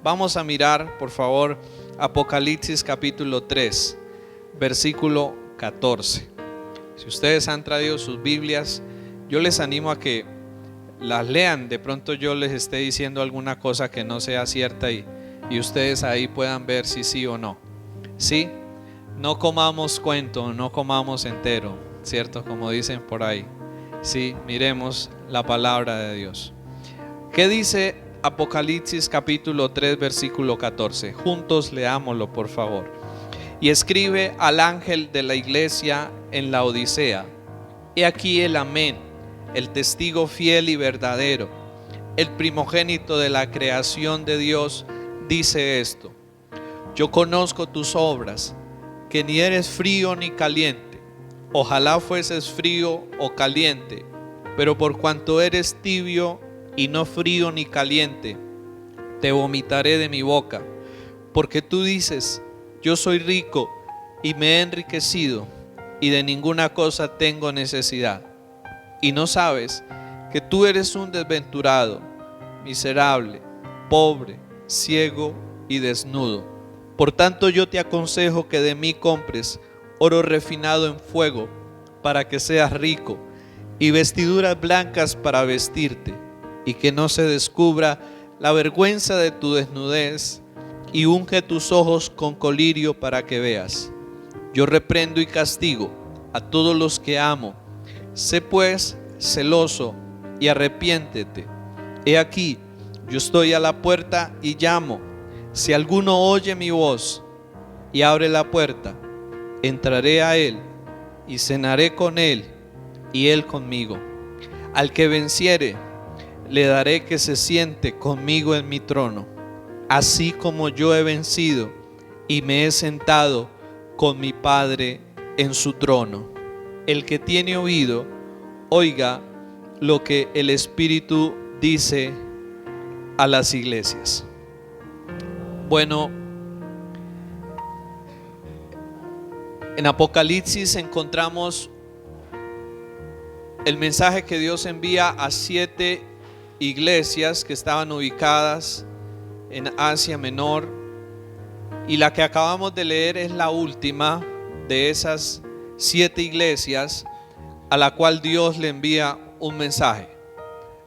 Vamos a mirar, por favor, Apocalipsis capítulo 3, versículo 14. Si ustedes han traído sus Biblias, yo les animo a que las lean. De pronto yo les esté diciendo alguna cosa que no sea cierta y ustedes ahí puedan ver si sí o no. Sí, no comamos cuento, no comamos entero, ¿cierto? Como dicen por ahí. Sí, miremos la palabra de Dios. ¿Qué dice Apocalipsis capítulo 3 versículo 14? Juntos leámoslo, por favor. Y escribe al ángel de la iglesia en la Odisea: he aquí el Amén, el testigo fiel y verdadero, el primogénito de la creación de Dios, dice esto: yo conozco tus obras, que ni eres frío ni caliente. Ojalá fueses frío o caliente, pero por cuanto eres tibio y no frío ni caliente, te vomitaré de mi boca. Porque tú dices: yo soy rico y me he enriquecido, y de ninguna cosa tengo necesidad. Y no sabes que tú eres un desventurado, miserable, pobre, ciego y desnudo. Por tanto yo te aconsejo que de mí compres oro refinado en fuego, para que seas rico, y vestiduras blancas para vestirte, y que no se descubra la vergüenza de tu desnudez, y unge tus ojos con colirio para que veas. Yo reprendo y castigo a todos los que amo. Sé pues celoso y arrepiéntete. He aquí, yo estoy a la puerta y llamo. Si alguno oye mi voz y abre la puerta, entraré a él y cenaré con él y él conmigo. Al que venciere, le daré que se siente conmigo en mi trono, así como yo he vencido y me he sentado con mi Padre en su trono. El que tiene oído, oiga lo que el Espíritu dice a las iglesias. Bueno, en Apocalipsis encontramos el mensaje que Dios envía a 7 iglesias que estaban ubicadas en Asia Menor, y la que acabamos de leer es la última de esas 7 iglesias a la cual Dios le envía un mensaje.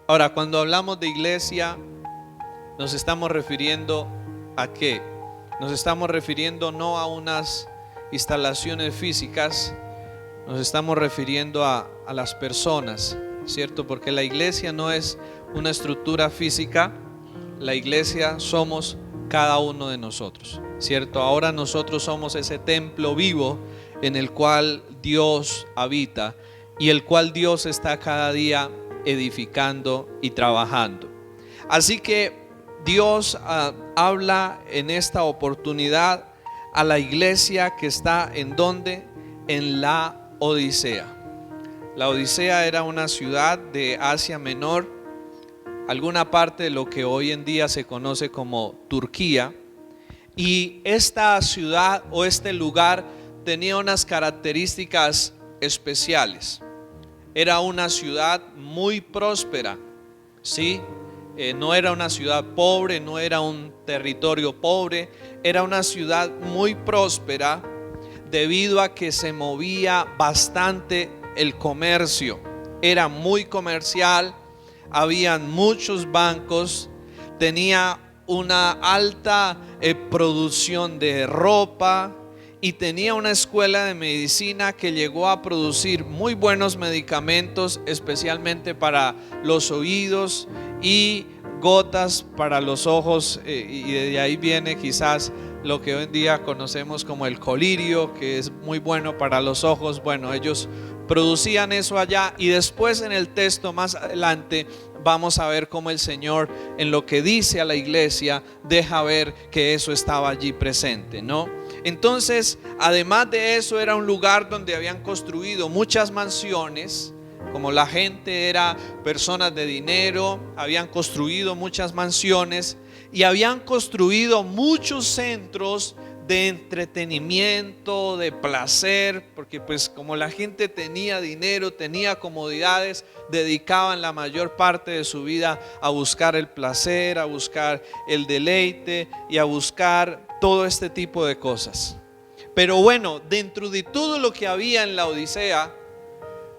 Ahora, cuando hablamos de iglesia, nos estamos refiriendo ¿a qué? Nos estamos refiriendo no a unas instalaciones físicas, nos estamos refiriendo a las personas, ¿cierto? Porque la iglesia no es una estructura física, la iglesia somos cada uno de nosotros, ¿cierto? Ahora nosotros somos ese templo vivo en el cual Dios habita y el cual Dios está cada día edificando y trabajando. Así que Dios habla en esta oportunidad a la iglesia que está ¿en dónde? En la Odisea. La Odisea era una ciudad de Asia Menor, alguna parte de lo que hoy en día se conoce como Turquía, y esta ciudad o este lugar tenía unas características especiales. Era una ciudad muy próspera, ¿sí? No era una ciudad pobre, no era un territorio pobre, era una ciudad muy próspera debido a que se movía bastante el comercio. Era muy comercial, habían muchos bancos, tenía una alta producción de ropa y tenía una escuela de medicina que llegó a producir muy buenos medicamentos, especialmente para los oídos, y gotas para los ojos, y de ahí viene quizás lo que hoy en día conocemos como el colirio, que es muy bueno para los ojos. Bueno, ellos producían eso allá, y después en el texto más adelante vamos a ver cómo el Señor, en lo que dice a la iglesia, deja ver que eso estaba allí presente, ¿no? Entonces, además de eso, era un lugar donde habían construido muchas mansiones. Como la gente era personas de dinero, habían construido muchas mansiones y habían construido muchos centros de entretenimiento, de placer, porque pues como la gente tenía dinero, tenía comodidades, dedicaban la mayor parte de su vida a buscar el placer, a buscar el deleite y a buscar todo este tipo de cosas. Pero bueno, dentro de todo lo que había en la Odisea,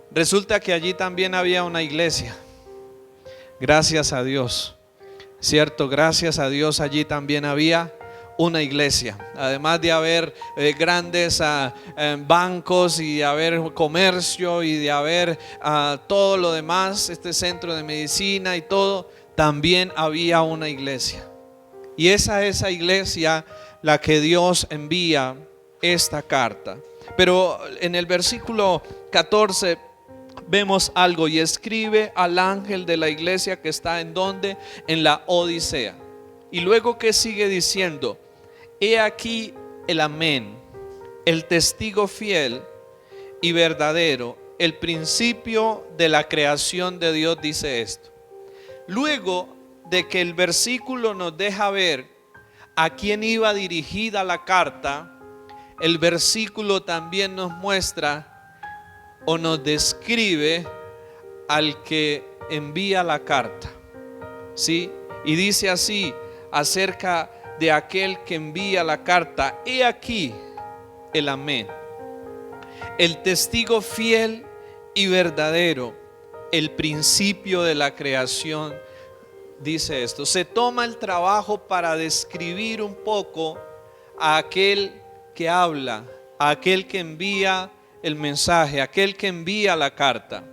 resulta que allí también había una iglesia. Gracias a Dios, ¿cierto? Gracias a Dios allí también había una iglesia. Además de haber grandes bancos y de haber comercio y de haber todo lo demás, este centro de medicina y todo, también había una iglesia. Y esa iglesia la que Dios envía esta carta. Pero en el versículo 14 vemos algo: y escribe al ángel de la iglesia que está en donde, en la Odisea. Y luego que sigue diciendo: he aquí el amén, el testigo fiel y verdadero, el principio de la creación de Dios, dice esto. Luego de que el versículo nos deja ver a quién iba dirigida la carta, el versículo también nos muestra o nos describe al que envía la carta, ¿sí? Y dice así acerca de aquel que envía la carta: he aquí el amén, el testigo fiel y verdadero, el principio de la creación, dice esto. Se toma el trabajo para describir un poco a aquel que habla, a aquel que envía el mensaje, a aquel que envía la carta.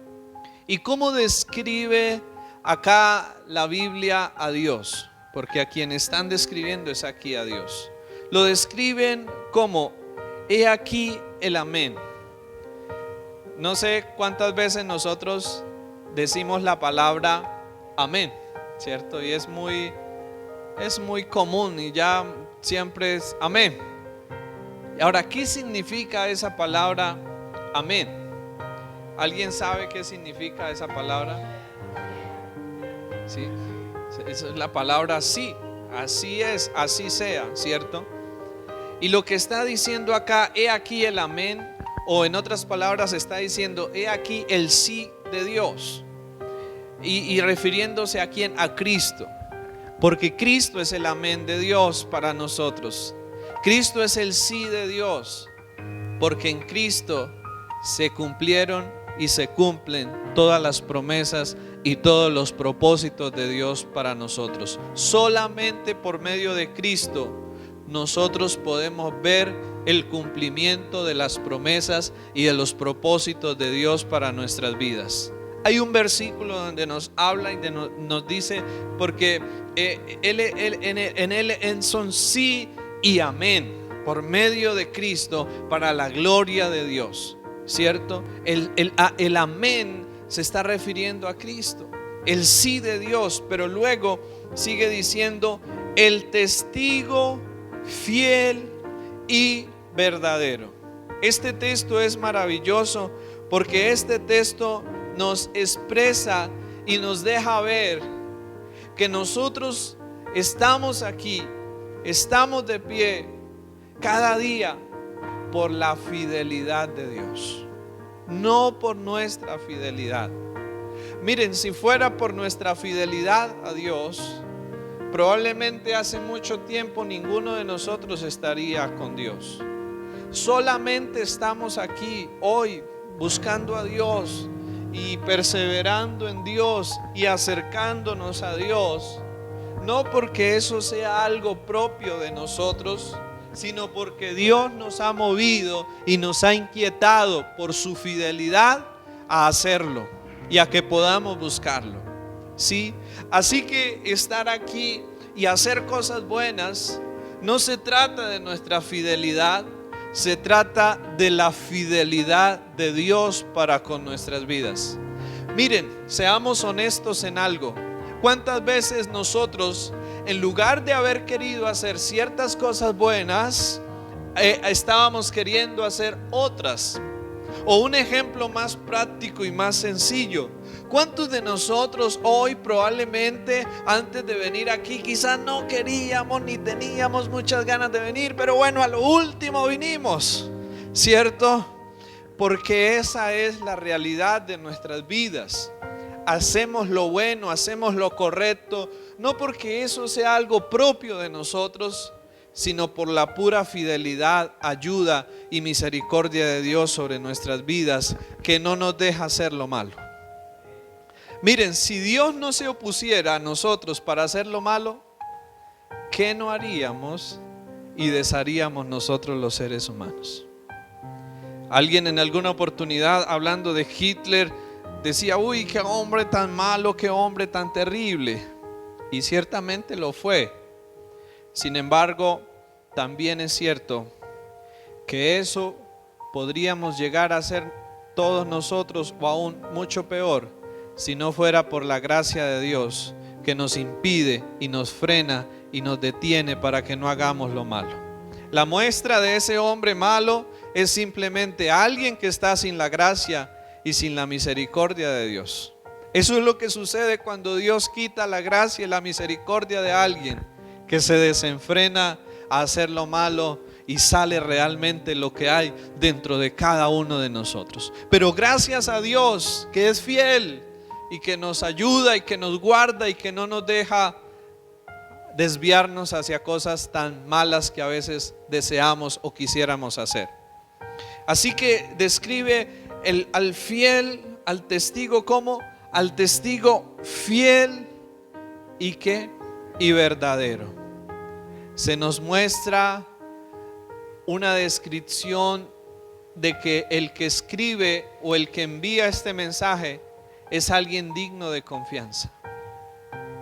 ¿Y cómo describe acá la Biblia a Dios? Porque a quien están describiendo es aquí a Dios. Lo describen como: he aquí el amén. No sé cuántas veces nosotros decimos la palabra amén, ¿cierto? Y es muy común y ya siempre es amén. Ahora, ¿qué significa esa palabra amén? ¿Alguien sabe qué significa esa palabra? Sí. Esa es la palabra sí, así es, así sea, ¿cierto? Y lo que está diciendo acá: he aquí el amén, o en otras palabras está diciendo: he aquí el sí de Dios. Y refiriéndose a quién, a Cristo, porque Cristo es el amén de Dios para nosotros. Cristo es el sí de Dios, porque en Cristo se cumplieron y se cumplen todas las promesas y todos los propósitos de Dios para nosotros. Solamente por medio de Cristo nosotros podemos ver el cumplimiento de las promesas y de los propósitos de Dios para nuestras vidas. Hay un versículo donde nos habla y nos dice, porque en él son sí y amén, por medio de Cristo, para la gloria de Dios, ¿cierto? El amén se está refiriendo a Cristo, el sí de Dios, pero luego sigue diciendo: el testigo fiel y verdadero. Este texto es maravilloso porque este texto nos expresa y nos deja ver que nosotros estamos aquí, estamos de pie cada día por la fidelidad de Dios, no por nuestra fidelidad. Miren, si fuera por nuestra fidelidad a Dios, probablemente hace mucho tiempo ninguno de nosotros estaría con Dios. Solamente estamos aquí hoy buscando a Dios y perseverando en Dios y acercándonos a Dios, no porque eso sea algo propio de nosotros, sino porque Dios nos ha movido y nos ha inquietado por su fidelidad a hacerlo y a que podamos buscarlo, ¿sí? Así que estar aquí y hacer cosas buenas no se trata de nuestra fidelidad, se trata de la fidelidad de Dios para con nuestras vidas. Miren, seamos honestos en algo. ¿Cuántas veces nosotros, en lugar de haber querido hacer ciertas cosas buenas, estábamos queriendo hacer otras? O un ejemplo más práctico y más sencillo: ¿cuántos de nosotros hoy probablemente antes de venir aquí quizás no queríamos ni teníamos muchas ganas de venir, pero bueno, a lo último vinimos, ¿cierto? Porque esa es la realidad de nuestras vidas. Hacemos lo bueno, hacemos lo correcto, no porque eso sea algo propio de nosotros, sino por la pura fidelidad, ayuda y misericordia de Dios sobre nuestras vidas, que no nos deja hacer lo malo. Miren, si Dios no se opusiera a nosotros para hacer lo malo, ¿qué no haríamos y desharíamos nosotros los seres humanos? Alguien en alguna oportunidad, hablando de Hitler, decía: uy, qué hombre tan malo, qué hombre tan terrible. Y ciertamente lo fue. Sin embargo, también es cierto que eso podríamos llegar a ser todos nosotros, o aún mucho peor, si no fuera por la gracia de Dios, que nos impide y nos frena y nos detiene para que no hagamos lo malo. La muestra de ese hombre malo es simplemente alguien que está sin la gracia y sin la misericordia de Dios. Eso es lo que sucede cuando Dios quita la gracia y la misericordia de alguien, que se desenfrena a hacer lo malo y sale realmente lo que hay dentro de cada uno de nosotros. Pero gracias a Dios, que es fiel y que nos ayuda y que nos guarda y que no nos deja desviarnos hacia cosas tan malas que a veces deseamos o quisiéramos hacer. Así que describe al fiel, al testigo, como al testigo fiel y verdadero. Se nos muestra una descripción de que el que escribe o el que envía este mensaje es alguien digno de confianza,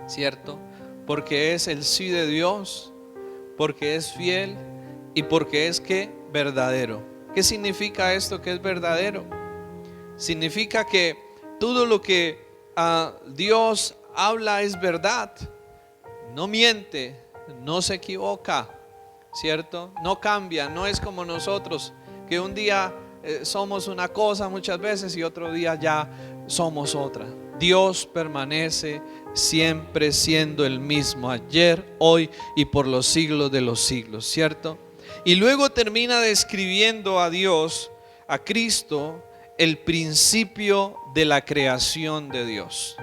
¿cierto? Porque es el sí de Dios, porque es fiel y porque es verdadero. ¿Qué significa esto que es verdadero? Significa que todo lo que Dios habla es verdad, no miente, no se equivoca, ¿cierto? No cambia, no es como nosotros, que un día somos una cosa muchas veces y otro día ya somos otra. Dios permanece siempre siendo el mismo, ayer, hoy y por los siglos de los siglos, ¿cierto? Y luego termina describiendo a Dios, a Cristo, el principio de la creación de Dios.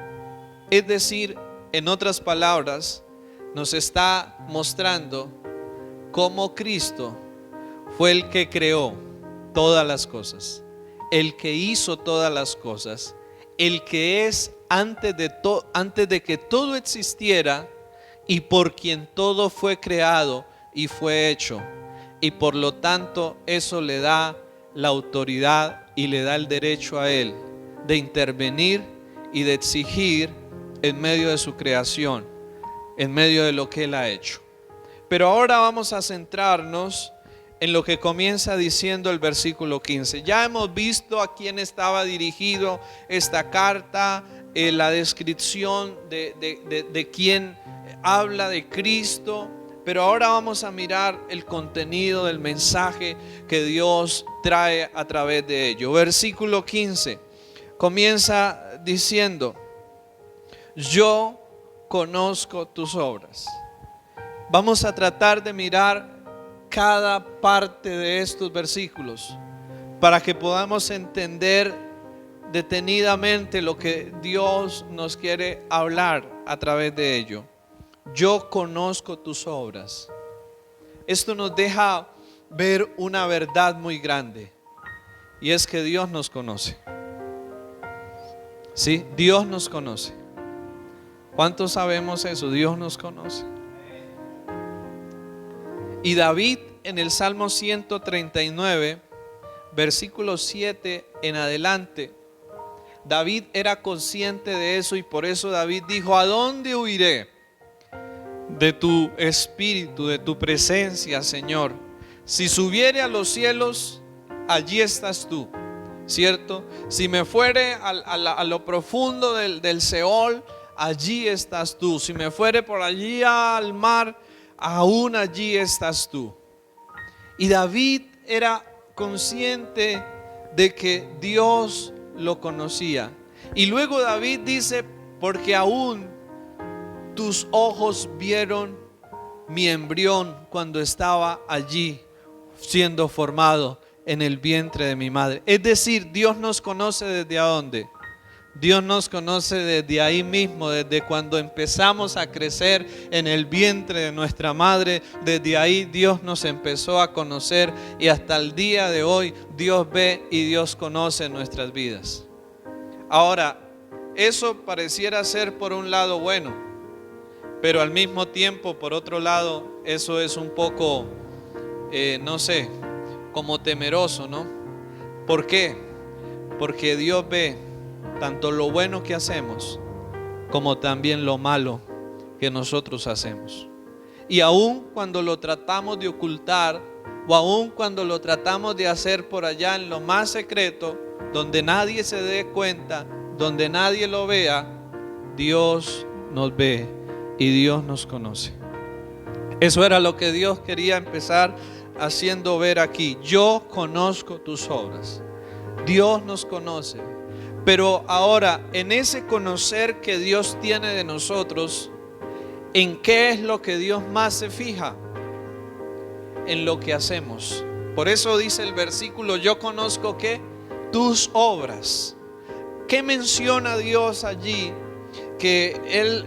Es decir, en otras palabras, nos está mostrando cómo Cristo fue el que creó todas las cosas, el que hizo todas las cosas, el que es antes de que todo existiera y por quien todo fue creado y fue hecho. Y por lo tanto eso le da la autoridad y le da el derecho a Él de intervenir y de exigir en medio de su creación, en medio de lo que Él ha hecho. Pero ahora vamos a centrarnos en lo que comienza diciendo el versículo 15. Ya hemos visto a quién estaba dirigido esta carta, la descripción de quién habla, de Cristo. Pero ahora vamos a mirar el contenido del mensaje que Dios trae a través de ello. Versículo 15 comienza diciendo: yo conozco tus obras. Vamos a tratar de mirar cada parte de estos versículos para que podamos entender detenidamente lo que Dios nos quiere hablar a través de ello. Yo conozco tus obras. Esto nos deja ver una verdad muy grande, y es que Dios nos conoce. Sí, Dios nos conoce. ¿Cuántos sabemos eso? Dios nos conoce. Y David en el Salmo 139, versículo 7 en adelante, David era consciente de eso, y por eso David dijo: ¿a dónde huiré de tu espíritu, de tu presencia, Señor? Si subiere a los cielos, allí estás tú, ¿cierto? Si me fuere a lo profundo del Seol, allí estás tú. Si me fuere por allí al mar, aún allí estás tú. Y David era consciente de que Dios lo conocía. Y luego David dice, porque aún tus ojos vieron mi embrión cuando estaba allí siendo formado en el vientre de mi madre. Es decir, Dios nos conoce desde ¿dónde? Dios nos conoce desde ahí mismo, desde cuando empezamos a crecer en el vientre de nuestra madre. Desde ahí Dios nos empezó a conocer y hasta el día de hoy Dios ve y Dios conoce nuestras vidas. Ahora, eso pareciera ser por un lado bueno, pero al mismo tiempo, por otro lado, eso es un poco, no sé, como temeroso, ¿no? ¿Por qué? Porque Dios ve tanto lo bueno que hacemos como también lo malo que nosotros hacemos. Y aun cuando lo tratamos de ocultar, o aun cuando lo tratamos de hacer por allá en lo más secreto, donde nadie se dé cuenta, donde nadie lo vea, Dios nos ve y Dios nos conoce. Eso era lo que Dios quería empezar haciendo ver aquí. Yo conozco tus obras. Dios nos conoce. Pero ahora, en ese conocer que Dios tiene de nosotros, ¿en qué es lo que Dios más se fija? En lo que hacemos. Por eso dice el versículo, yo conozco ¿qué? Tus obras. ¿Qué menciona Dios allí? Que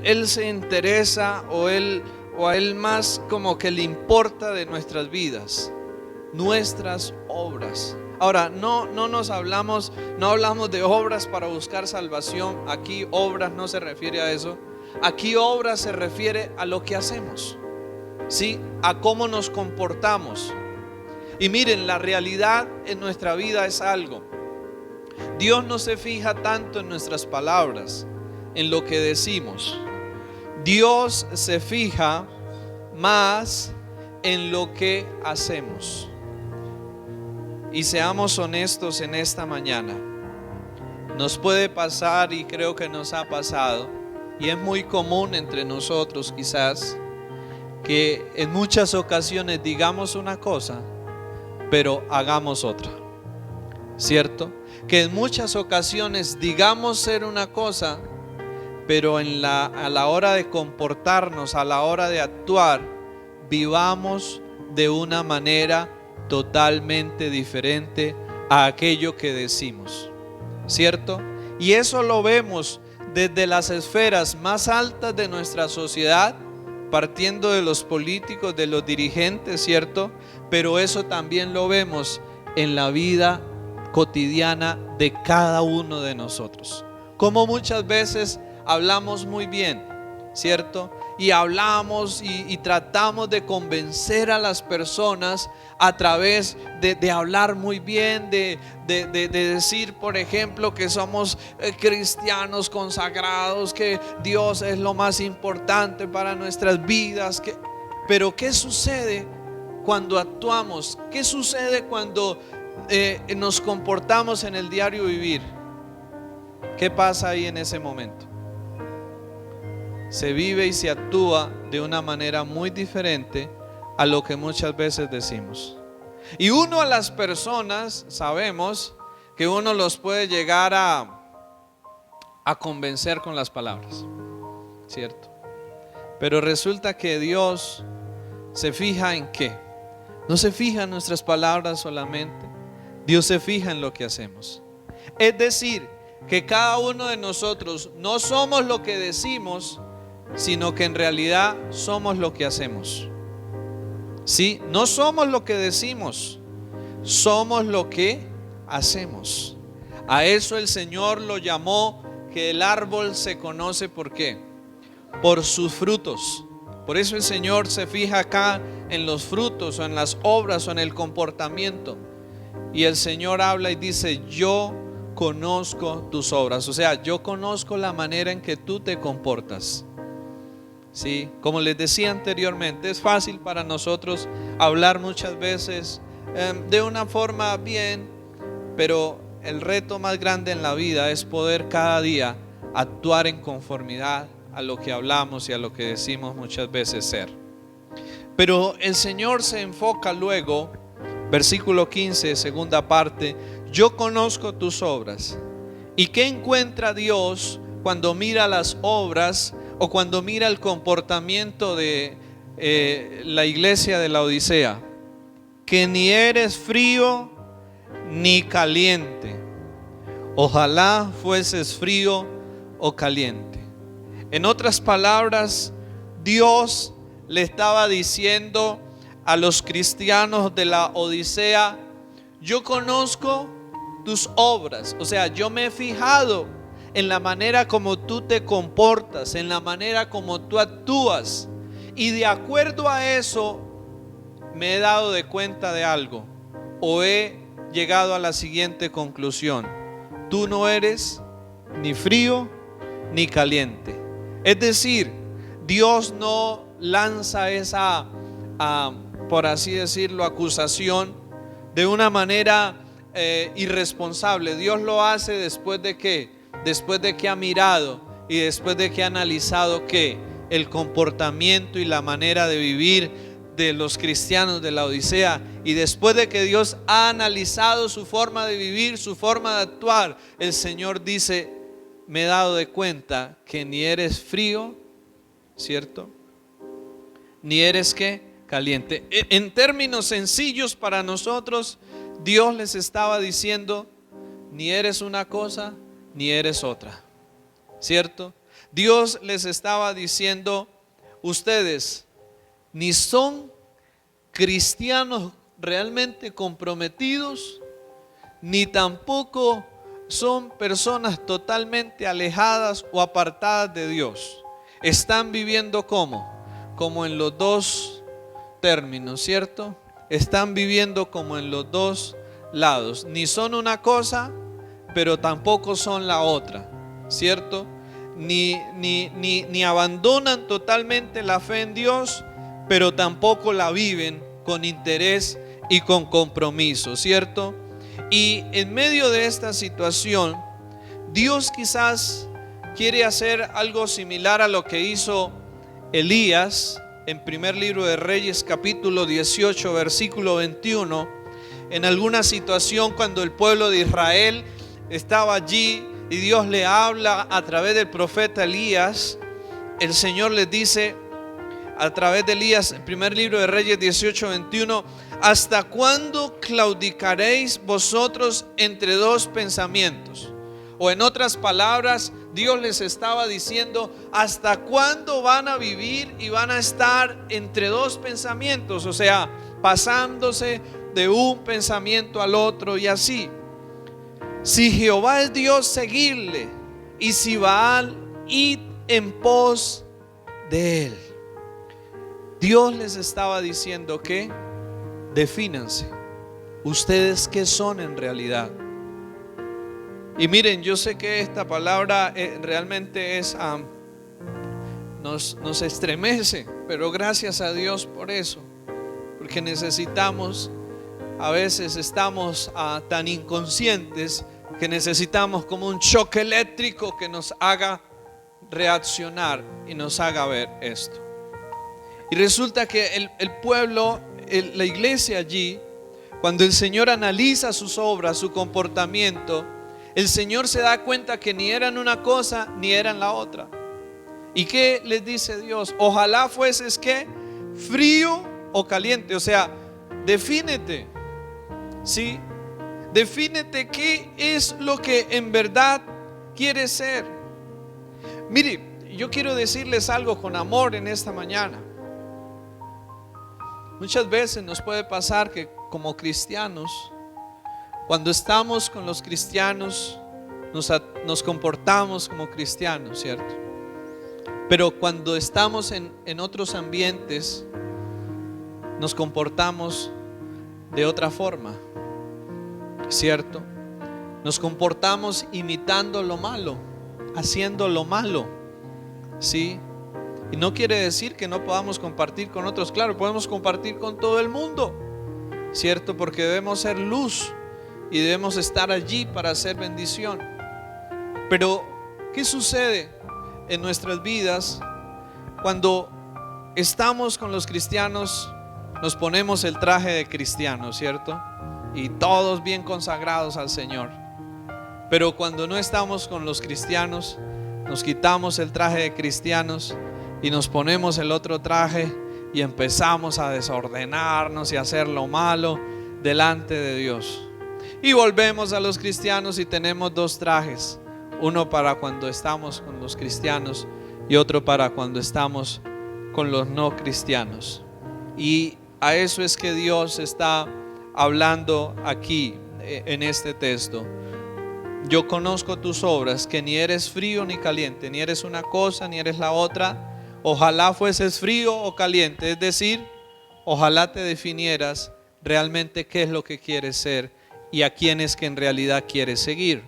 Él se interesa o a Él más como que le importa de nuestras vidas, nuestras obras. Ahora, no hablamos de obras para buscar salvación. Aquí obras no se refiere a eso. Aquí obras se refiere a lo que hacemos, ¿sí? A cómo nos comportamos. Y miren, la realidad en nuestra vida es algo. Dios no se fija tanto en nuestras palabras, en lo que decimos. Dios se fija más en lo que hacemos. Y seamos honestos en esta mañana. Nos puede pasar, y creo que nos ha pasado, y es muy común entre nosotros quizás, que en muchas ocasiones digamos una cosa, pero hagamos otra. ¿Cierto? Que en muchas ocasiones digamos ser una cosa, pero a la hora de comportarnos, a la hora de actuar, vivamos de una manera totalmente diferente a aquello que decimos, ¿cierto? Y eso lo vemos desde las esferas más altas de nuestra sociedad, partiendo de los políticos, de los dirigentes, ¿cierto? Pero eso también lo vemos en la vida cotidiana de cada uno de nosotros. Como muchas veces hablamos muy bien, ¿cierto? Y hablamos y tratamos de convencer a las personas a través de hablar muy bien, de decir, por ejemplo, que somos cristianos consagrados, que Dios es lo más importante para nuestras vidas. Pero ¿qué sucede cuando actuamos? ¿Qué sucede cuando nos comportamos en el diario vivir? ¿Qué pasa ahí en ese momento? Se vive y se actúa de una manera muy diferente a lo que muchas veces decimos. Y uno a las personas, sabemos que uno los puede llegar a convencer con las palabras, ¿cierto? Pero resulta que Dios se fija en ¿qué? No se fija en nuestras palabras solamente. Dios se fija en lo que hacemos. Es decir, que cada uno de nosotros no somos lo que decimos, sino que en realidad somos lo que hacemos. Sí, no somos lo que decimos, somos lo que hacemos. A eso el Señor lo llamó que el árbol se conoce ¿por qué? Por sus frutos. Por eso el Señor se fija acá en los frutos o en las obras o en el comportamiento. Y el Señor habla y dice, yo conozco tus obras. O sea, yo conozco la manera en que tú te comportas. Sí, como les decía anteriormente, es fácil para nosotros hablar muchas veces de una forma bien, pero el reto más grande en la vida es poder cada día actuar en conformidad a lo que hablamos y a lo que decimos muchas veces ser. Pero el Señor se enfoca luego, versículo 15, segunda parte, yo conozco tus obras. ¿Y qué encuentra Dios cuando mira las obras o cuando mira el comportamiento de la iglesia de la Odisea? Que ni eres frío ni caliente. Ojalá fueses frío o caliente. En otras palabras, Dios le estaba diciendo a los cristianos de la Odisea: yo conozco tus obras, o sea, yo me he fijado en la manera como tú te comportas, en la manera como tú actúas, y de acuerdo a eso me he dado de cuenta de algo, o he llegado a la siguiente conclusión: tú no eres ni frío ni caliente. Es decir, Dios no lanza esa, por así decirlo, acusación de una manera irresponsable. Dios lo hace después de que ha mirado y después de que ha analizado que el comportamiento y la manera de vivir de los cristianos de la Odisea, y después de que Dios ha analizado su forma de vivir, su forma de actuar, el Señor dice: me he dado de cuenta que ni eres frío, ¿cierto? Ni eres ¿qué? Caliente. En términos sencillos para nosotros, Dios les estaba diciendo: ni eres una cosa ni eres otra, ¿cierto? Dios les estaba diciendo: ustedes ni son cristianos realmente comprometidos, ni tampoco son personas totalmente alejadas o apartadas de Dios. Están viviendo como en los dos términos, ¿cierto? Están viviendo como en los dos lados. Ni son una cosa, pero tampoco son la otra, ¿cierto? Ni abandonan totalmente la fe en Dios, pero tampoco la viven con interés y con compromiso, ¿cierto? Y en medio de esta situación, Dios quizás quiere hacer algo similar a lo que hizo Elías en primer libro de Reyes, capítulo 18, versículo 21. En alguna situación cuando el pueblo de Israel estaba allí y Dios le habla a través del profeta Elías, el Señor les dice a través de Elías, en primer libro de Reyes 18, 21: ¿hasta cuándo claudicaréis vosotros entre dos pensamientos? O en otras palabras, Dios les estaba diciendo: ¿hasta cuándo van a vivir y van a estar entre dos pensamientos? O sea, pasándose de un pensamiento al otro y así. Si Jehová es Dios, seguidle, y si Baal, id en pos de él. Dios les estaba diciendo que defínanse, ustedes qué son en realidad. Y miren, yo sé que esta palabra realmente nos estremece, pero gracias a Dios por eso, porque necesitamos, a veces estamos tan inconscientes que necesitamos como un choque eléctrico que nos haga reaccionar y nos haga ver esto. Y resulta que el pueblo, la iglesia allí, cuando el Señor analiza sus obras, su comportamiento, el Señor se da cuenta que ni eran una cosa ni eran la otra. ¿Y qué les dice Dios? Ojalá fueses ¿qué? Frío o caliente. O sea, defínete, ¿sí? Defínete qué es lo que en verdad quieres ser. Mire, yo quiero decirles algo con amor en esta mañana. Muchas veces nos puede pasar que como cristianos, cuando estamos con los cristianos, nos comportamos como cristianos, ¿cierto? Pero cuando estamos en otros ambientes, nos comportamos de otra forma, ¿cierto? Nos comportamos imitando lo malo, haciendo lo malo, ¿sí? Y no quiere decir que no podamos compartir con otros. Claro, podemos compartir con todo el mundo, ¿cierto? Porque debemos ser luz y debemos estar allí para hacer bendición. Pero ¿qué sucede en nuestras vidas cuando estamos con los cristianos? Nos ponemos el traje de cristiano, ¿cierto? y todos bien consagrados al Señor. Pero cuando no estamos con los cristianos, nos quitamos el traje de cristianos y nos ponemos el otro traje y empezamos a desordenarnos y a hacer lo malo delante de Dios. Y volvemos a los cristianos y tenemos dos trajes, uno para cuando estamos con los cristianos y otro para cuando estamos con los no cristianos. Y a eso es que Dios está hablando aquí en este texto. Yo conozco tus obras, que ni eres frío ni caliente, ni eres una cosa ni eres la otra. Ojalá fueses frío o caliente, es decir, ojalá te definieras realmente qué es lo que quieres ser y a quién es que en realidad quieres seguir.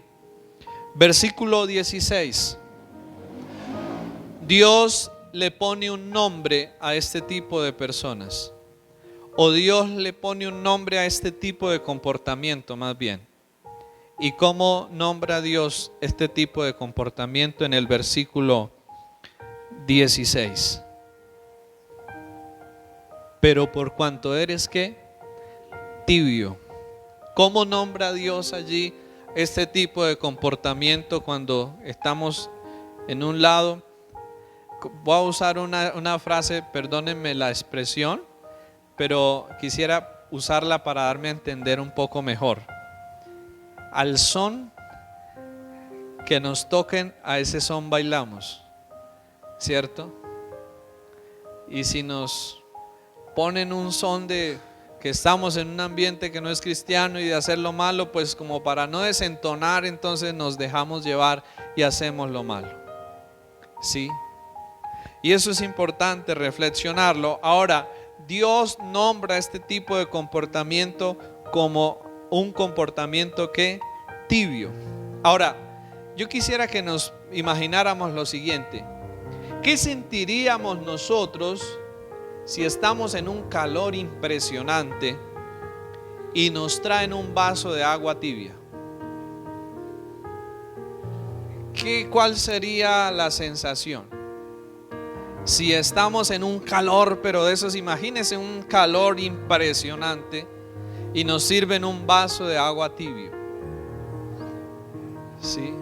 Versículo 16. Dios le pone un nombre a este tipo de personas, o Dios le pone un nombre a este tipo de comportamiento más bien. ¿Y cómo nombra Dios este tipo de comportamiento en el versículo 16? Pero por cuanto eres ¿qué? Tibio. ¿Cómo nombra Dios allí este tipo de comportamiento cuando estamos en un lado? Voy a usar una frase, perdónenme la expresión, pero quisiera usarla para darme a entender un poco mejor. Al son que nos toquen, a ese son bailamos, ¿cierto? Y si nos ponen un son de que estamos en un ambiente que no es cristiano y de hacer lo malo, pues como para no desentonar, entonces nos dejamos llevar y hacemos lo malo, ¿sí? Y eso es importante reflexionarlo. Ahora, Dios nombra este tipo de comportamiento como un comportamiento que tibio. Ahora, yo quisiera que nos imagináramos lo siguiente. ¿Qué sentiríamos nosotros si estamos en un calor impresionante y nos traen un vaso de agua tibia? ¿Cuál sería la sensación? Si estamos en un calor, pero de esos, imagínense un calor impresionante y nos sirven un vaso de agua tibio. ¿Sí?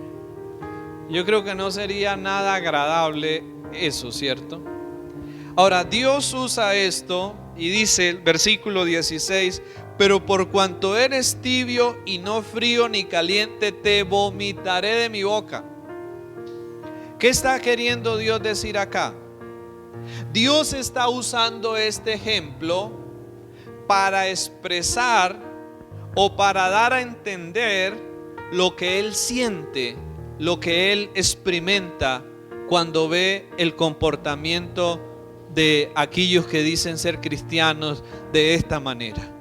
Yo creo que no sería nada agradable eso, ¿cierto? Ahora, Dios usa esto y dice el versículo 16: pero por cuanto eres tibio y no frío ni caliente, te vomitaré de mi boca. ¿Qué está queriendo Dios decir acá? Dios está usando este ejemplo para expresar o para dar a entender lo que Él siente, lo que Él experimenta cuando ve el comportamiento de aquellos que dicen ser cristianos de esta manera.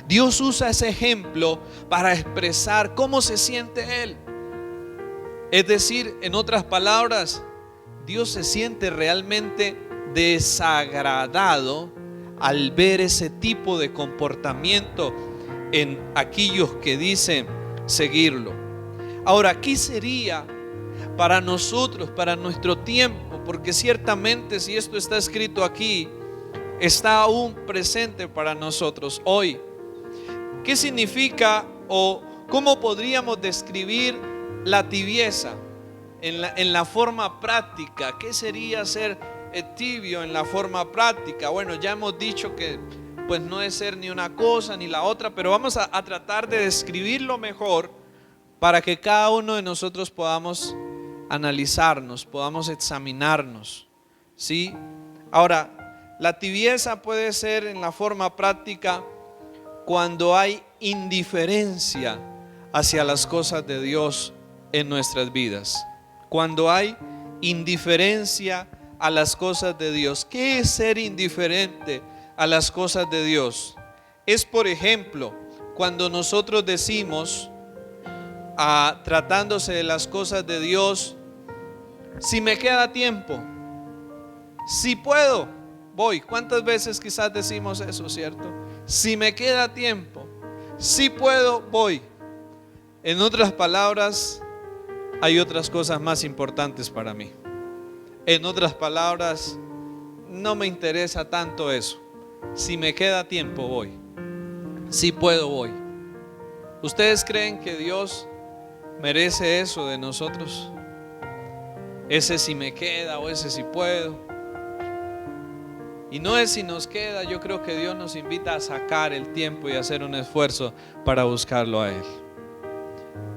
Dios usa ese ejemplo para expresar cómo se siente Él. Es decir, en otras palabras, Dios se siente realmente desagradado al ver ese tipo de comportamiento en aquellos que dicen seguirlo. Ahora, ¿qué sería para nosotros, para nuestro tiempo? Porque ciertamente si esto está escrito aquí, está aún presente para nosotros hoy. ¿Qué significa o cómo podríamos describir la tibieza en la forma práctica? ¿Qué sería ser tibio en la forma práctica? Bueno, ya hemos dicho que pues no es ser ni una cosa ni la otra, pero vamos a tratar de describirlo mejor para que cada uno de nosotros podamos analizarnos, podamos examinarnos, ¿sí? Ahora, la tibieza puede ser en la forma práctica cuando hay indiferencia hacia las cosas de Dios en nuestras vidas. Cuando hay indiferencia a las cosas de Dios. ¿Qué es ser indiferente a las cosas de Dios? Es, por ejemplo, cuando nosotros decimos, tratándose de las cosas de Dios, si me queda tiempo, si puedo, voy. ¿Cuántas veces quizás decimos eso, cierto? Si me queda tiempo, si puedo, voy. En otras palabras, hay otras cosas más importantes para mí. En otras palabras, no me interesa tanto eso. Si me queda tiempo, voy. Si puedo, voy. ¿Ustedes creen que Dios merece eso de nosotros? Ese si me queda o ese si puedo. Y no es si nos queda, yo creo que Dios nos invita a sacar el tiempo y hacer un esfuerzo para buscarlo a Él.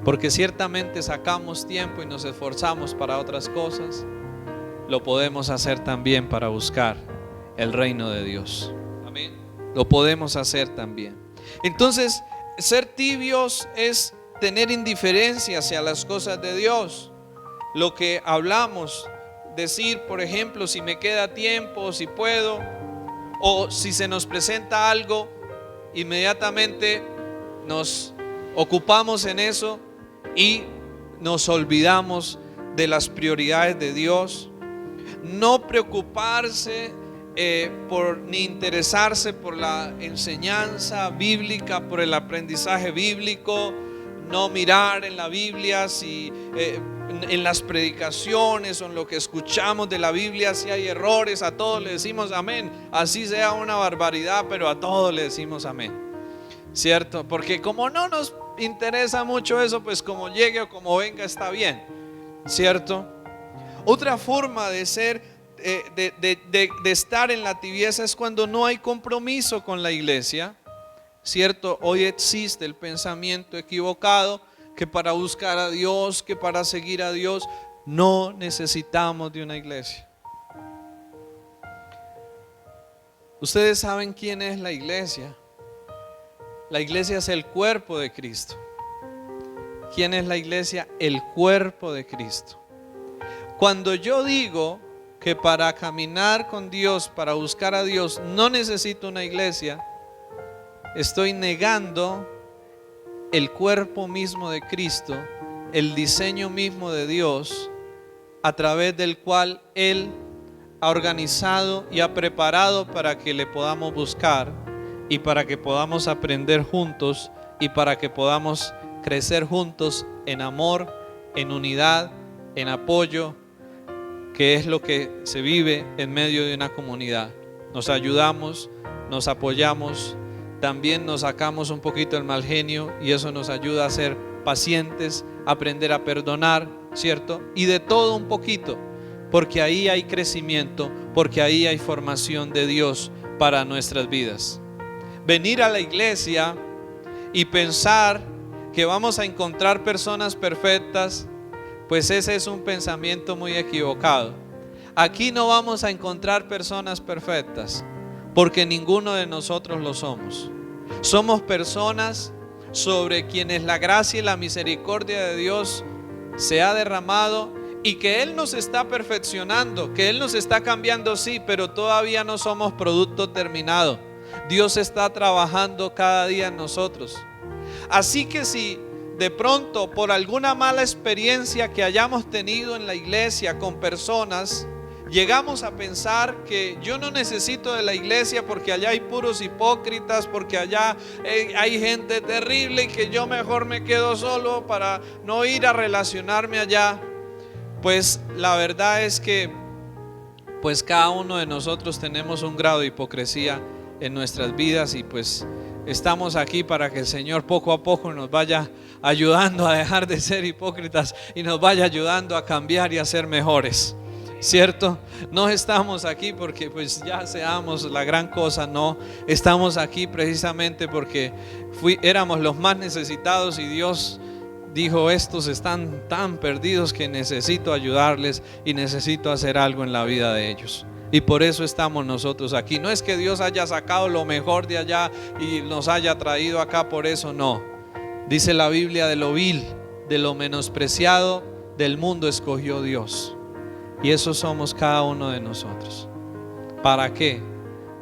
Porque ciertamente sacamos tiempo y nos esforzamos para otras cosas, lo podemos hacer también para buscar el reino de Dios. Amén. Lo podemos hacer también. Entonces, ser tibios es tener indiferencia hacia las cosas de Dios. Lo que hablamos, decir, por ejemplo, si me queda tiempo, si puedo, o si se nos presenta algo, inmediatamente nos ocupamos en eso y nos olvidamos de las prioridades de Dios. No preocuparse ni interesarse por la enseñanza bíblica, por el aprendizaje bíblico. No mirar en la Biblia si en las predicaciones o en lo que escuchamos de la Biblia si hay errores. A todos le decimos amén, así sea una barbaridad, pero a todos le decimos amén, ¿cierto? Porque como no nos interesa mucho eso, pues como llegue o como venga está bien, ¿cierto? Otra forma de ser de estar en la tibieza es cuando no hay compromiso con la iglesia, ¿cierto? Hoy existe el pensamiento equivocado que para buscar a Dios, que para seguir a Dios no necesitamos de una iglesia. Ustedes saben quién es la iglesia. La iglesia es el cuerpo de Cristo. ¿Quién es la iglesia? El cuerpo de Cristo. Cuando yo digo que para caminar con Dios, para buscar a Dios, no necesito una iglesia, estoy negando el cuerpo mismo de Cristo, el diseño mismo de Dios, a través del cual Él ha organizado y ha preparado para que le podamos buscar y para que podamos aprender juntos y para que podamos crecer juntos en amor, en unidad, en apoyo, que es lo que se vive en medio de una comunidad. Nos ayudamos, nos apoyamos, también nos sacamos un poquito el mal genio y eso nos ayuda a ser pacientes, aprender a perdonar, ¿cierto? Y de todo un poquito, porque ahí hay crecimiento, porque ahí hay formación de Dios para nuestras vidas. Venir a la iglesia y pensar que vamos a encontrar personas perfectas, pues ese es un pensamiento muy equivocado. Aquí no vamos a encontrar personas perfectas, porque ninguno de nosotros lo somos. Somos personas sobre quienes la gracia y la misericordia de Dios se ha derramado y que Él nos está perfeccionando, que Él nos está cambiando, sí, pero todavía no somos producto terminado. Dios está trabajando cada día en nosotros. Así que si de pronto por alguna mala experiencia que hayamos tenido en la iglesia con personas, llegamos a pensar que yo no necesito de la iglesia porque allá hay puros hipócritas, porque allá hay gente terrible y que yo mejor me quedo solo para no ir a relacionarme allá, pues la verdad es que pues cada uno de nosotros tenemos un grado de hipocresía en nuestras vidas y pues estamos aquí para que el Señor poco a poco nos vaya ayudando a dejar de ser hipócritas y nos vaya ayudando a cambiar y a ser mejores, ¿cierto? No estamos aquí porque pues ya seamos la gran cosa, no. Estamos aquí precisamente porque éramos los más necesitados y Dios dijo: estos están tan perdidos que necesito ayudarles y necesito hacer algo en la vida de ellos. Y por eso estamos nosotros aquí. No es que Dios haya sacado lo mejor de allá y nos haya traído acá por eso, no. Dice la Biblia: de lo vil, de lo menospreciado del mundo escogió Dios. Y eso somos cada uno de nosotros. ¿Para qué?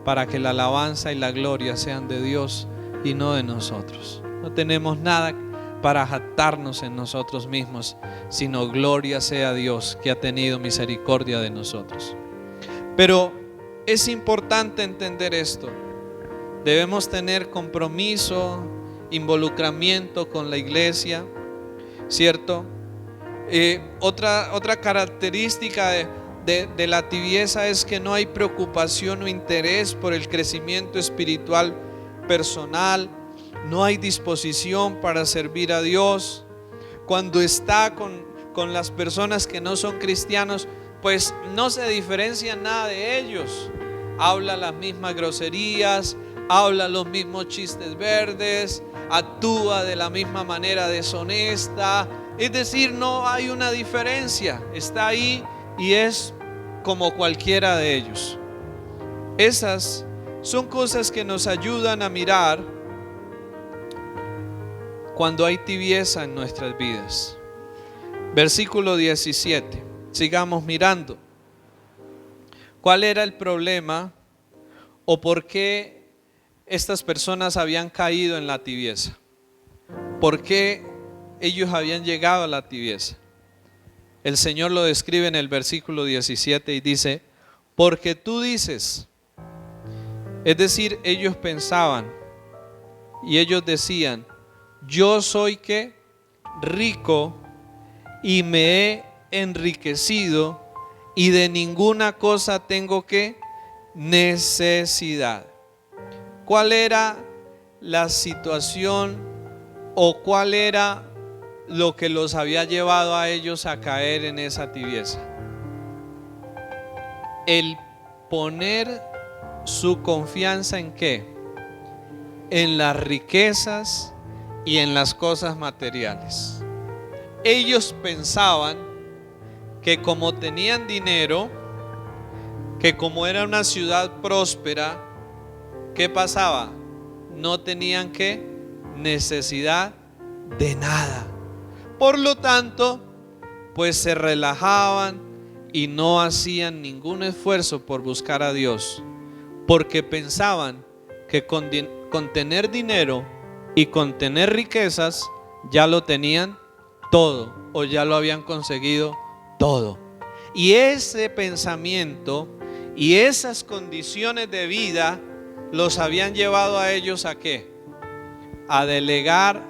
Para que la alabanza y la gloria sean de Dios y no de nosotros. No tenemos nada para jactarnos en nosotros mismos, sino gloria sea Dios que ha tenido misericordia de nosotros. Pero es importante entender esto. Debemos tener compromiso, involucramiento con la iglesia, ¿cierto? Otra característica de la tibieza es que no hay preocupación o interés por el crecimiento espiritual personal. no hay disposición para servir a Dios. Cuando está con las personas que no son cristianos, pues no se diferencia nada de ellos. Habla las mismas groserías, habla los mismos chistes verdes, actúa de la misma manera deshonesta. Es decir, no hay una diferencia. Está ahí y es como cualquiera de ellos. Esas son cosas que nos ayudan a mirar cuando hay tibieza en nuestras vidas. Versículo 17. Sigamos mirando. ¿Cuál era el problema o por qué estas personas habían caído en la tibieza? ¿Por qué ellos habían llegado a la tibieza? El Señor lo describe en el versículo 17 y dice: porque tú dices. Es decir, ellos pensaban y ellos decían: yo soy ¿qué? Rico y me he enriquecido y de ninguna cosa tengo ¿qué? Necesidad. ¿Cuál era la situación o cuál era lo que los había llevado a ellos a caer en esa tibieza? El poner su confianza ¿en qué? En las riquezas y en las cosas materiales. Ellos pensaban que como tenían dinero, que como era una ciudad próspera, ¿qué pasaba? No tenían ¿qué? Necesidad de nada. Por lo tanto, pues se relajaban y no hacían ningún esfuerzo por buscar a Dios, porque pensaban que con tener dinero y con tener riquezas ya lo tenían todo o ya lo habían conseguido todo. Y ese pensamiento y esas condiciones de vida los habían llevado a ellos ¿a qué? A relegar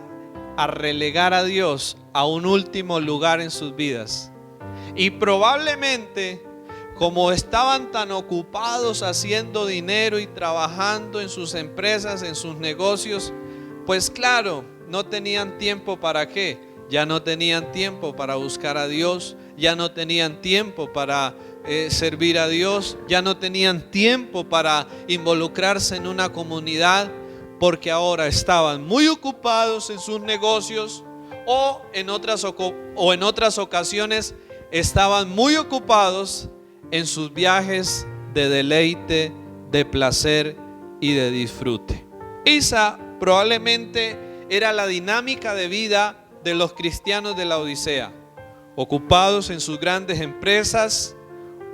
a Dios a un último lugar en sus vidas. Y probablemente, como estaban tan ocupados haciendo dinero y trabajando en sus empresas, en sus negocios, pues claro, no tenían tiempo para qué. Ya no tenían tiempo para buscar a Dios, ya no tenían tiempo para servir a Dios, ya no tenían tiempo para involucrarse en una comunidad, porque ahora estaban muy ocupados en sus negocios o en otras ocasiones estaban muy ocupados en sus viajes de deleite, de placer y de disfrute. Esa probablemente era la dinámica de vida de los cristianos de la Odisea, ocupados en sus grandes empresas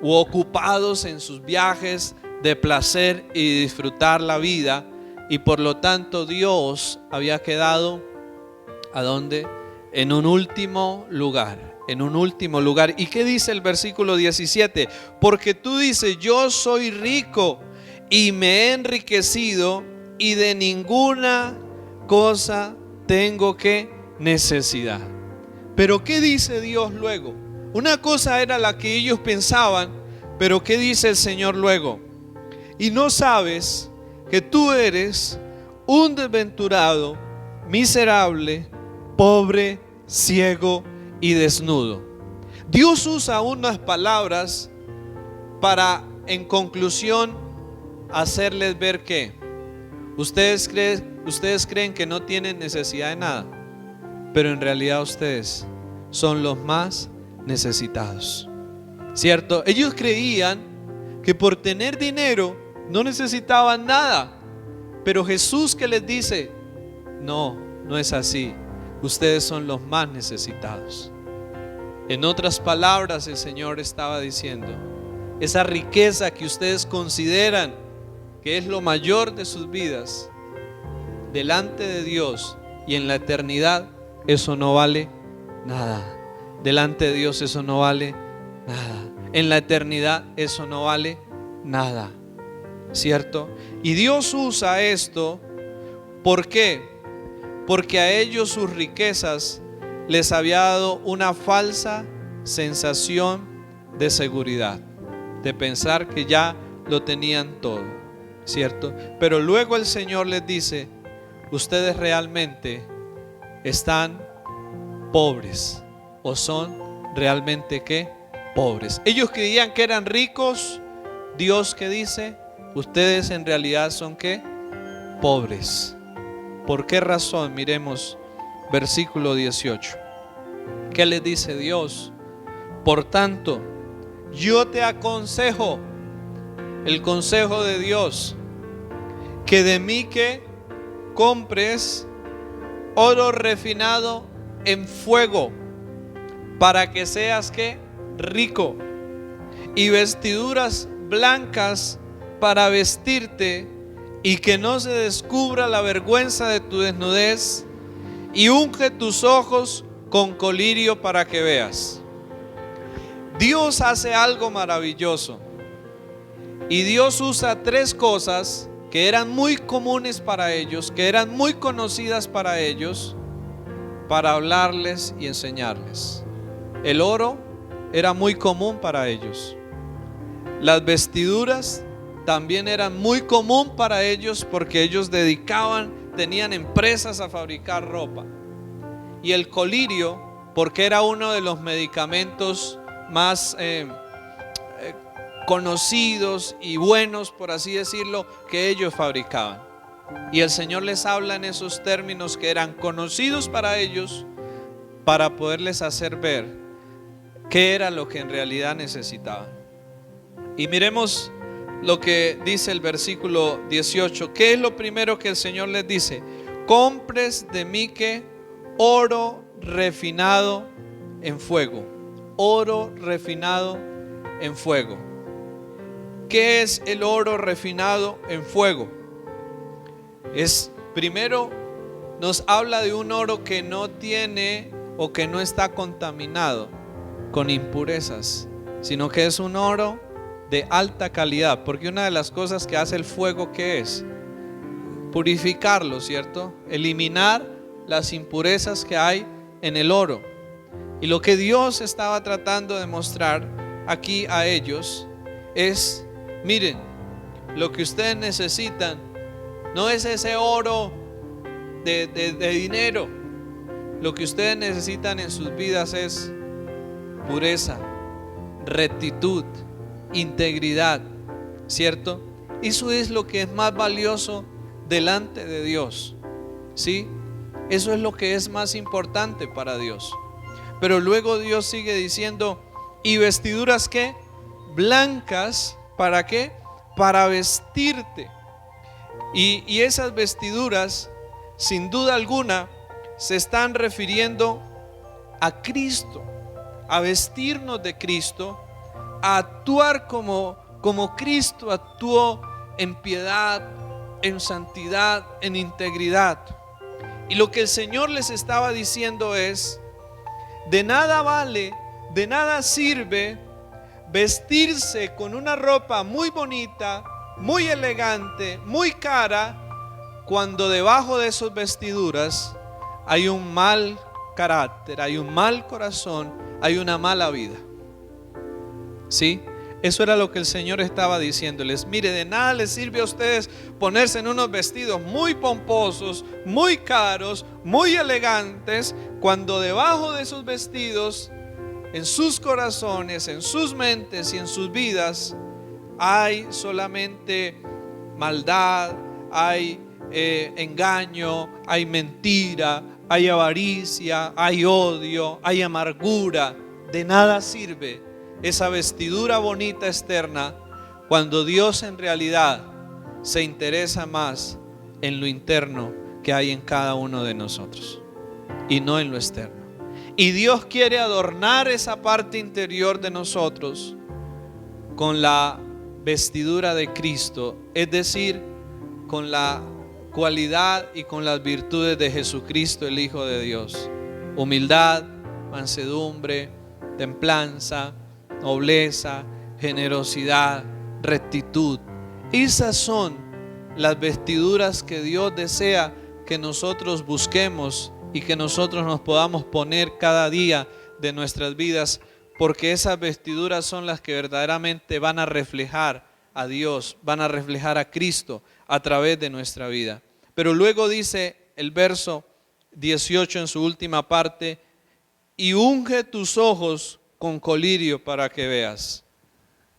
o ocupados en sus viajes de placer y disfrutar la vida, y por lo tanto Dios había quedado ¿a dónde? En un último lugar. En un último lugar. ¿Y qué dice el versículo 17? Porque tú dices: yo soy rico y me he enriquecido y de ninguna cosa tengo que necesidad. Pero ¿qué dice Dios luego? Una cosa era la que ellos pensaban, pero ¿qué dice el Señor luego? Y no sabes que tú eres un desventurado, miserable, pobre, ciego y desnudo. Dios usa unas palabras para, en conclusión, hacerles ver que ustedes creen que no tienen necesidad de nada, pero en realidad ustedes son los más necesitados, ¿cierto? Ellos creían que por tener dinero no necesitaban nada, pero Jesús, ¿qué les dice? No, no es así. Ustedes son los más necesitados. En otras palabras, el Señor estaba diciendo: esa riqueza que ustedes consideran que es lo mayor de sus vidas, delante de Dios y en la eternidad, eso no vale nada. Delante de Dios eso no vale nada. En la eternidad eso no vale nada, ¿cierto? Y Dios usa esto, ¿por qué? Porque a ellos sus riquezas les había dado una falsa sensación de seguridad, de pensar que ya lo tenían todo, ¿cierto? Pero luego el Señor les dice: ustedes realmente están pobres o son realmente ¿qué? Pobres. Ellos creían que eran ricos. Dios, ¿qué dice? Ustedes en realidad son ¿qué? Pobres. ¿Por qué razón? Miremos versículo 18. ¿Qué les dice Dios? Por tanto, yo te aconsejo, el consejo de Dios, que de mí que compres oro refinado en fuego, para que seas ¿qué? Rico, y vestiduras blancas para vestirte, y que no se descubra la vergüenza de tu desnudez, y unge tus ojos con colirio para que veas. Dios hace algo maravilloso, y Dios usa tres cosas que eran muy comunes para ellos, que eran muy conocidas para ellos, para hablarles y enseñarles. El oro era muy común para ellos. Las vestiduras también eran muy común para ellos, porque ellos tenían empresas a fabricar ropa. Y el colirio, porque era uno de los medicamentos más conocidos y buenos, por así decirlo, que ellos fabricaban. Y el Señor les habla en esos términos que eran conocidos para ellos, para poderles hacer ver qué era lo que en realidad necesitaban. Y miremos lo que dice el versículo 18. ¿Qué es lo primero que el Señor les dice? Compres de mí que oro refinado en fuego. Oro refinado en fuego. ¿Qué es el oro refinado en fuego? Primero nos habla de un oro que no tiene o que no está contaminado con impurezas, sino que es un oro de alta calidad, porque una de las cosas que hace el fuego, ¿qué es? Purificarlo, ¿cierto? Eliminar las impurezas que hay en el oro. Y lo que Dios estaba tratando de mostrar aquí a ellos es: miren, lo que ustedes necesitan no es ese oro de dinero. Lo que ustedes necesitan en sus vidas es pureza, rectitud, integridad, ¿cierto? Eso es lo que es más valioso delante de Dios, ¿sí? Eso es lo que es más importante para Dios. Pero luego Dios sigue diciendo: ¿y vestiduras qué? Blancas, ¿para qué? Para vestirte. Y esas vestiduras, sin duda alguna, se están refiriendo a Cristo, a vestirnos de Cristo, a actuar como Cristo actuó, en piedad, en santidad, en integridad. Y lo que el Señor les estaba diciendo es: de nada vale, de nada sirve vestirse con una ropa muy bonita, muy elegante, muy cara, cuando debajo de esas vestiduras hay un mal carácter, hay un mal corazón, hay una mala vida. ¿Sí? Eso era lo que el Señor estaba diciéndoles. Mire, de nada les sirve a ustedes ponerse en unos vestidos muy pomposos, muy caros, muy elegantes, cuando debajo de esos vestidos, en sus corazones, en sus mentes y en sus vidas, hay solamente maldad, hay engaño, hay mentira, hay avaricia, hay odio, hay amargura. De nada sirve esa vestidura bonita externa cuando Dios en realidad se interesa más en lo interno que hay en cada uno de nosotros y no en lo externo. Y Dios quiere adornar esa parte interior de nosotros con la vestidura de Cristo, es decir, con la cualidad y con las virtudes de Jesucristo, el Hijo de Dios: humildad, mansedumbre, templanza, nobleza, generosidad, rectitud. Esas son las vestiduras que Dios desea que nosotros busquemos y que nosotros nos podamos poner cada día de nuestras vidas, porque esas vestiduras son las que verdaderamente van a reflejar a Dios, van a reflejar a Cristo a través de nuestra vida. Pero luego dice el verso 18 en su última parte: y unge tus ojos con colirio para que veas.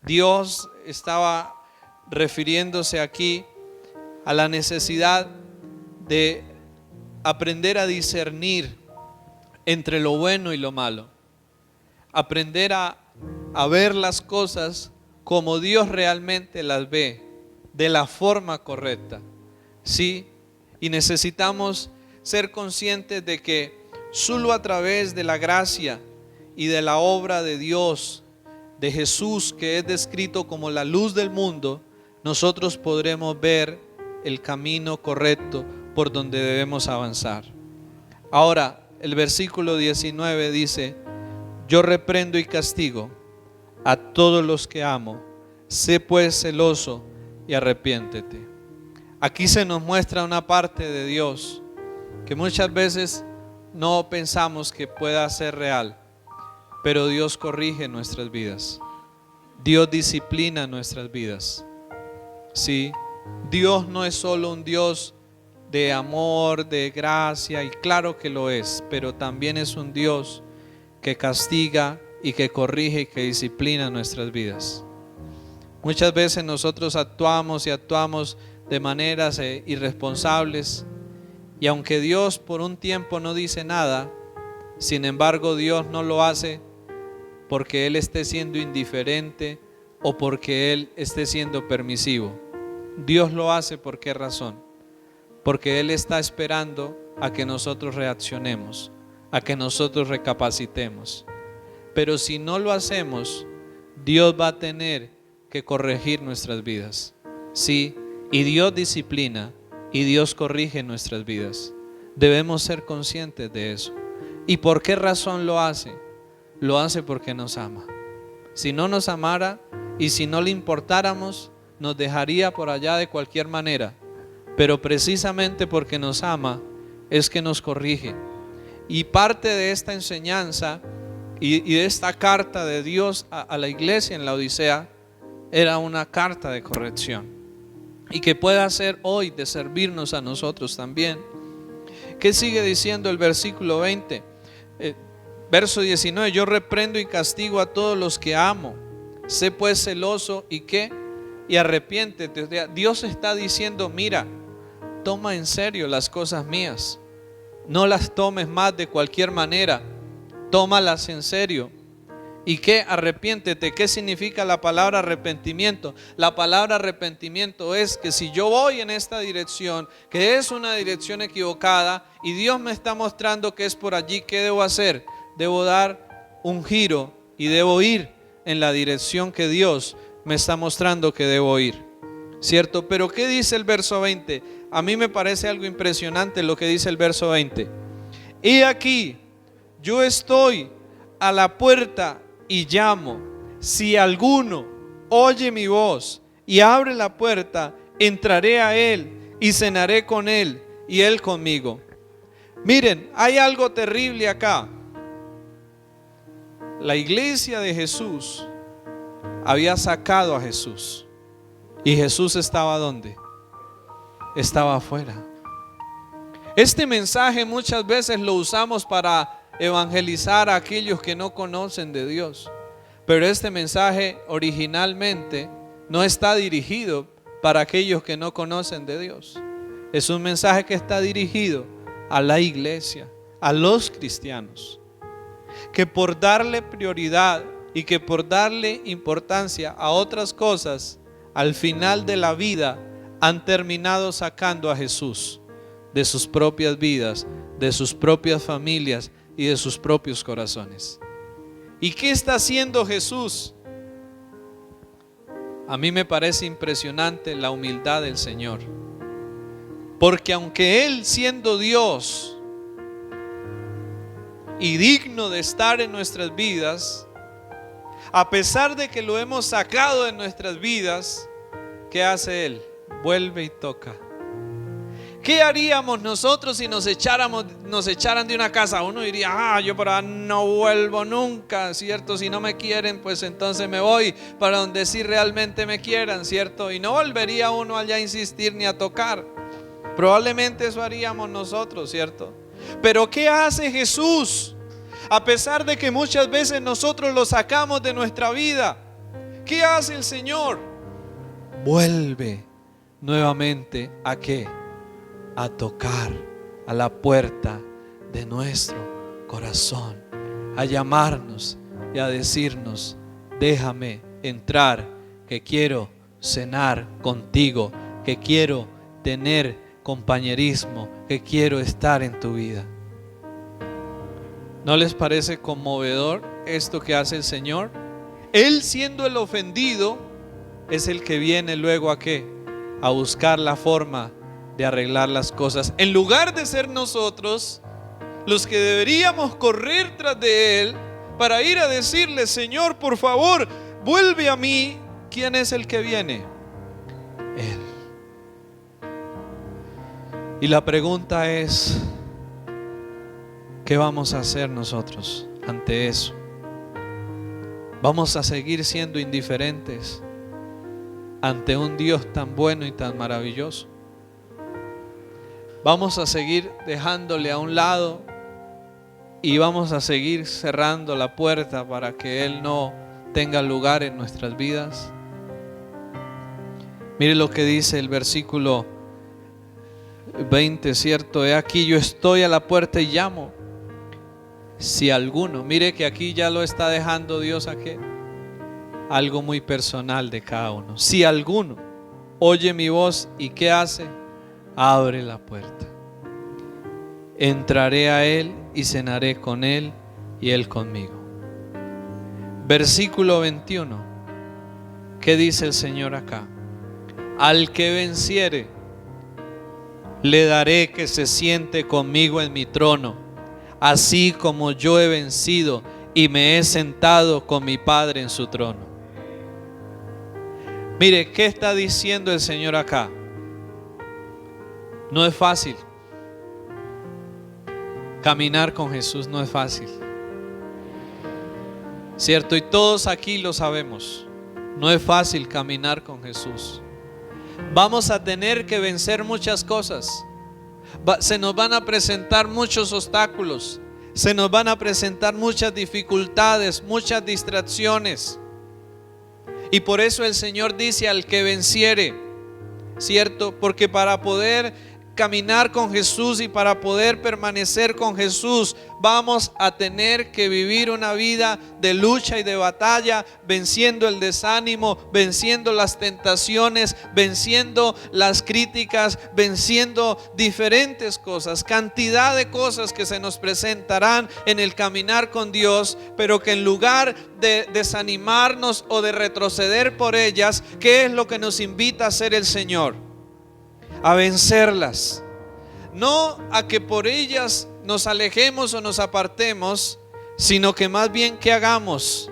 Dios estaba refiriéndose aquí a la necesidad de aprender a discernir entre lo bueno y lo malo. Aprender a ver las cosas como Dios realmente las ve, de la forma correcta. Sí, y necesitamos ser conscientes de que solo a través de la gracia y de la obra de Dios, de Jesús, que es descrito como la luz del mundo, nosotros podremos ver el camino correcto por donde debemos avanzar. Ahora, el versículo 19 dice: yo reprendo y castigo a todos los que amo, sé pues celoso y arrepiéntete. Aquí se nos muestra una parte de Dios que muchas veces no pensamos que pueda ser real, pero Dios corrige nuestras vidas. Dios disciplina nuestras vidas. Sí, Dios no es solo un Dios de amor, de gracia, y claro que lo es, pero también es un Dios que castiga y que corrige y que disciplina nuestras vidas. Muchas veces nosotros actuamos de maneras irresponsables, y aunque Dios por un tiempo no dice nada, sin embargo Dios no lo hace porque Él esté siendo indiferente o porque Él esté siendo permisivo. Dios lo hace ¿por qué razón? Porque Él está esperando a que nosotros reaccionemos, a que nosotros recapacitemos. Pero si no lo hacemos, Dios va a tener que corregir nuestras vidas. Sí, y Dios disciplina y Dios corrige nuestras vidas. Debemos ser conscientes de eso. ¿Y por qué razón lo hace? Lo hace porque nos ama. Si no nos amara y si no le importáramos, nos dejaría por allá de cualquier manera. Pero precisamente porque nos ama es que nos corrige. Y parte de esta enseñanza y de esta carta de Dios a la iglesia en la Odisea era una carta de corrección, y que pueda ser hoy de servirnos a nosotros también. ¿Qué sigue diciendo el versículo 20? Verso 19: yo reprendo y castigo a todos los que amo, sé pues celoso y ¿qué? Y arrepiéntete. O sea, Dios está diciendo: mira, toma en serio las cosas mías, no las tomes más de cualquier manera, tómalas en serio. ¿Y qué? Arrepiéntete. ¿Qué significa la palabra arrepentimiento? La palabra arrepentimiento es que si yo voy en esta dirección, que es una dirección equivocada, y Dios me está mostrando que es por allí, ¿qué debo hacer? Debo dar un giro y debo ir en la dirección que Dios me está mostrando que debo ir, ¿cierto? Pero ¿qué dice el verso 20? A mí me parece algo impresionante lo que dice el verso 20. Y aquí, yo estoy a la puerta y llamo. Si alguno oye mi voz y abre la puerta, entraré a él y cenaré con él y él conmigo. Miren, hay algo terrible acá. La iglesia de Jesús había sacado a Jesús, y Jesús estaba ¿dónde? Estaba afuera. Este mensaje muchas veces lo usamos para evangelizar a aquellos que no conocen de Dios, pero este mensaje originalmente no está dirigido para aquellos que no conocen de Dios. Es un mensaje que está dirigido a la iglesia, a los cristianos, que por darle prioridad y que por darle importancia a otras cosas, al final de la vida han terminado sacando a Jesús de sus propias vidas, de sus propias familias y de sus propios corazones. ¿Y qué está haciendo Jesús? A mí me parece impresionante la humildad del Señor, porque aunque Él, siendo Dios y digno de estar en nuestras vidas, a pesar de que lo hemos sacado de nuestras vidas, ¿qué hace Él? Vuelve y toca. ¿Qué haríamos nosotros si nos echaran de una casa? Uno diría: yo para no vuelvo nunca, ¿cierto? Si no me quieren, pues entonces me voy para donde sí realmente me quieran, ¿cierto? Y no volvería uno allá a insistir ni a tocar. Probablemente eso haríamos nosotros, ¿cierto? Pero ¿qué hace Jesús? A pesar de que muchas veces nosotros lo sacamos de nuestra vida, ¿qué hace el Señor? Vuelve nuevamente ¿a qué? A tocar a la puerta de nuestro corazón, a llamarnos y a decirnos: déjame entrar, que quiero cenar contigo, que quiero tener compañerismo, que quiero estar en tu vida. ¿No les parece conmovedor esto que hace el Señor? Él, siendo el ofendido, es el que viene luego ¿a qué? A buscar la forma de arreglar las cosas. En lugar de ser nosotros los que deberíamos correr tras de Él para ir a decirle: Señor, por favor, vuelve a mí. ¿Quién es el que viene? Él. Y la pregunta es: ¿qué vamos a hacer nosotros ante eso? ¿Vamos a seguir siendo indiferentes ante un Dios tan bueno y tan maravilloso? ¿Vamos a seguir dejándole a un lado y vamos a seguir cerrando la puerta para que Él no tenga lugar en nuestras vidas? Mire lo que dice el versículo 20, ¿cierto? He aquí, yo estoy a la puerta y llamo. Si alguno, mire que aquí ya lo está dejando Dios aquí, algo muy personal de cada uno. Si alguno oye mi voz y ¿qué hace? Abre la puerta. Entraré a él y cenaré con él y él conmigo. Versículo 21. ¿Qué dice el Señor acá? Al que venciere, le daré que se siente conmigo en mi trono, así como yo he vencido y me he sentado con mi Padre en su trono. Mire, ¿qué está diciendo el Señor acá? No es fácil. Caminar con Jesús no es fácil, ¿cierto? Y todos aquí lo sabemos. No es fácil caminar con Jesús. Vamos a tener que vencer muchas cosas. Se nos van a presentar muchos obstáculos. Se nos van a presentar muchas dificultades, muchas distracciones. Y por eso el Señor dice: al que venciere, ¿cierto? Porque para poder caminar con Jesús y para poder permanecer con Jesús, vamos a tener que vivir una vida de lucha y de batalla, venciendo el desánimo, venciendo las tentaciones, venciendo las críticas, venciendo diferentes cosas, cantidad de cosas que se nos presentarán en el caminar con Dios, pero que en lugar de desanimarnos o de retroceder por ellas, ¿qué es lo que nos invita a hacer el Señor? A vencerlas, no a que por ellas nos alejemos o nos apartemos, sino que más bien que hagamos,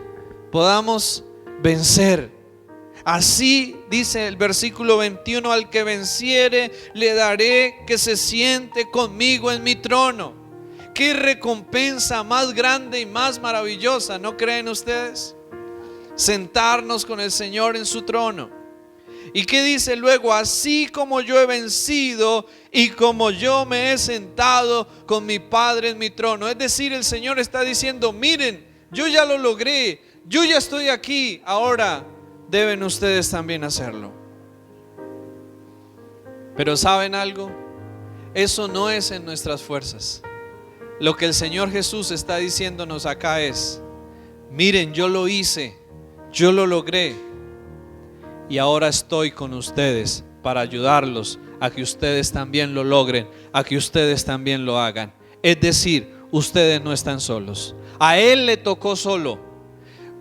podamos vencer. Así dice el versículo 21: al que venciere, le daré que se siente conmigo en mi trono. Qué recompensa más grande y más maravillosa, ¿no creen ustedes? Sentarnos con el Señor en su trono. ¿Y qué dice luego? Así como yo he vencido y como yo me he sentado con mi Padre en mi trono. Es decir, el Señor está diciendo: miren, yo ya lo logré, yo ya estoy aquí, ahora deben ustedes también hacerlo. Pero ¿saben algo? Eso no es en nuestras fuerzas. Lo que el Señor Jesús está diciéndonos acá es: miren, yo lo hice, yo lo logré, y ahora estoy con ustedes para ayudarlos a que ustedes también lo logren, a que ustedes también lo hagan. Es decir, ustedes no están solos. A él le tocó solo.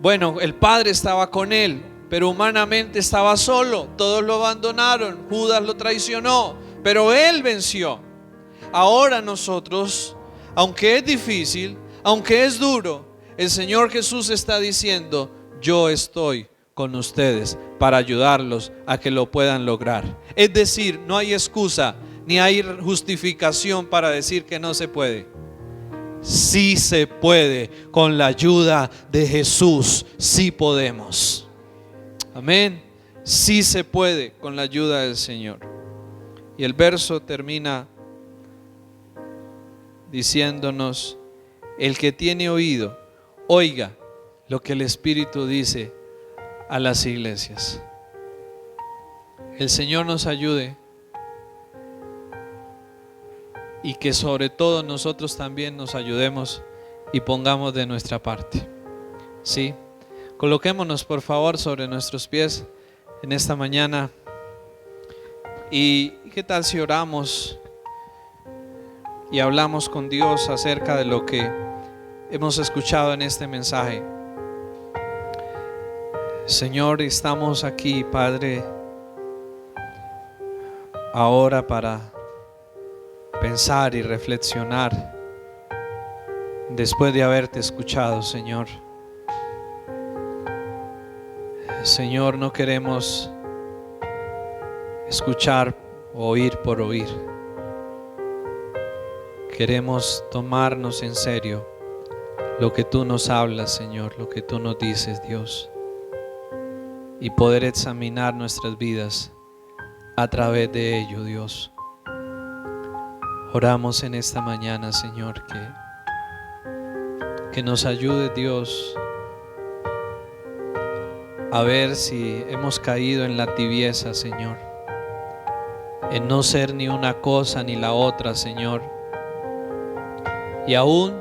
Bueno, el Padre estaba con él, pero humanamente estaba solo. Todos lo abandonaron, Judas lo traicionó, pero él venció. Ahora nosotros, aunque es difícil, aunque es duro, el Señor Jesús está diciendo: yo estoy con ustedes para ayudarlos a que lo puedan lograr. Es decir, no hay excusa ni hay justificación para decir que no se puede. Sí se puede, con la ayuda de Jesús, sí podemos. Amén. Sí se puede con la ayuda del Señor. Y el verso termina diciéndonos: el que tiene oído, oiga lo que el Espíritu dice a las iglesias. El Señor nos ayude y que sobre todo nosotros también nos ayudemos y pongamos de nuestra parte. ¿Sí? Coloquémonos por favor sobre nuestros pies en esta mañana. ¿Y qué tal si oramos y hablamos con Dios acerca de lo que hemos escuchado en este mensaje? Señor, estamos aquí, Padre, ahora para pensar y reflexionar después de haberte escuchado, Señor. Señor, no queremos escuchar o oír por oír. Queremos tomarnos en serio lo que tú nos hablas, Señor, lo que tú nos dices, Dios, y poder examinar nuestras vidas a través de ello, Dios. Oramos en esta mañana, Señor, que nos ayude, Dios, a ver si hemos caído en la tibieza, Señor, en no ser ni una cosa ni la otra, Señor, y aún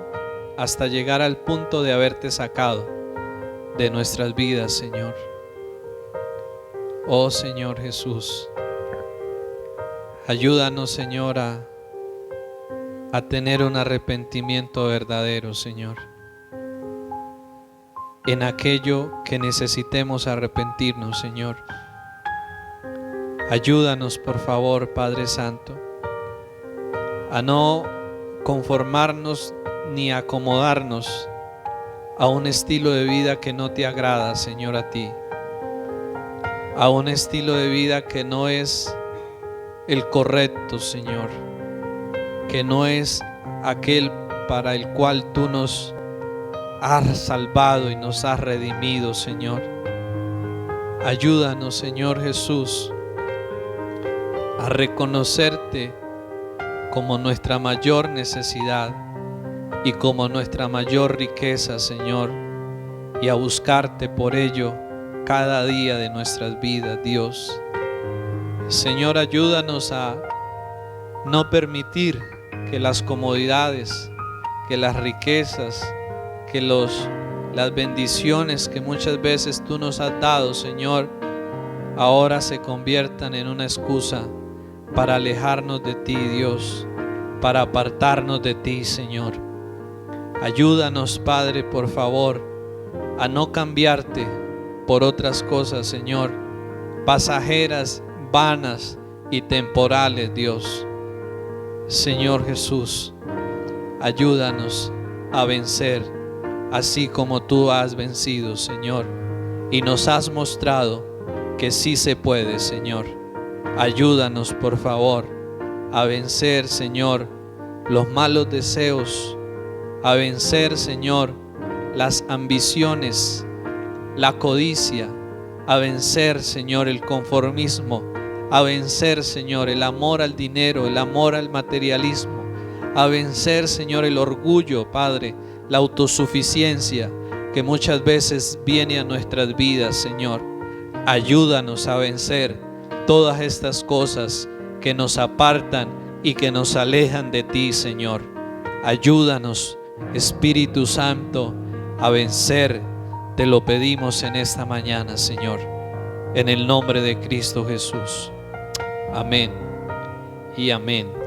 hasta llegar al punto de haberte sacado de nuestras vidas, Señor. Oh Señor Jesús, ayúdanos, Señor, a tener un arrepentimiento verdadero, Señor, en aquello que necesitemos arrepentirnos, Señor. Ayúdanos, por favor, Padre Santo, a no conformarnos ni acomodarnos a un estilo de vida que no te agrada, Señor, a ti, a un estilo de vida que no es el correcto, Señor, que no es aquel para el cual tú nos has salvado y nos has redimido, Señor. Ayúdanos, Señor Jesús, a reconocerte como nuestra mayor necesidad y como nuestra mayor riqueza, Señor, y a buscarte por ello cada día de nuestras vidas, Dios. Señor, ayúdanos a no permitir que las comodidades, que las riquezas, que las bendiciones que muchas veces tú nos has dado, Señor, ahora se conviertan en una excusa para alejarnos de ti, Dios, para apartarnos de ti, Señor. Ayúdanos, Padre, por favor, a no cambiarte por otras cosas, Señor, pasajeras, vanas y temporales, Dios. Señor Jesús, ayúdanos a vencer así como tú has vencido, Señor, y nos has mostrado que sí se puede, Señor. Ayúdanos, por favor, a vencer, Señor, los malos deseos, a vencer, Señor, las ambiciones, la codicia, a vencer, Señor, el conformismo, a vencer, Señor, el amor al dinero, el amor al materialismo, a vencer, Señor, el orgullo, Padre, la autosuficiencia que muchas veces viene a nuestras vidas, Señor. Ayúdanos a vencer todas estas cosas que nos apartan y que nos alejan de ti, Señor. Ayúdanos, Espíritu Santo, a vencer. Te lo pedimos en esta mañana, Señor, en el nombre de Cristo Jesús. Amén y amén.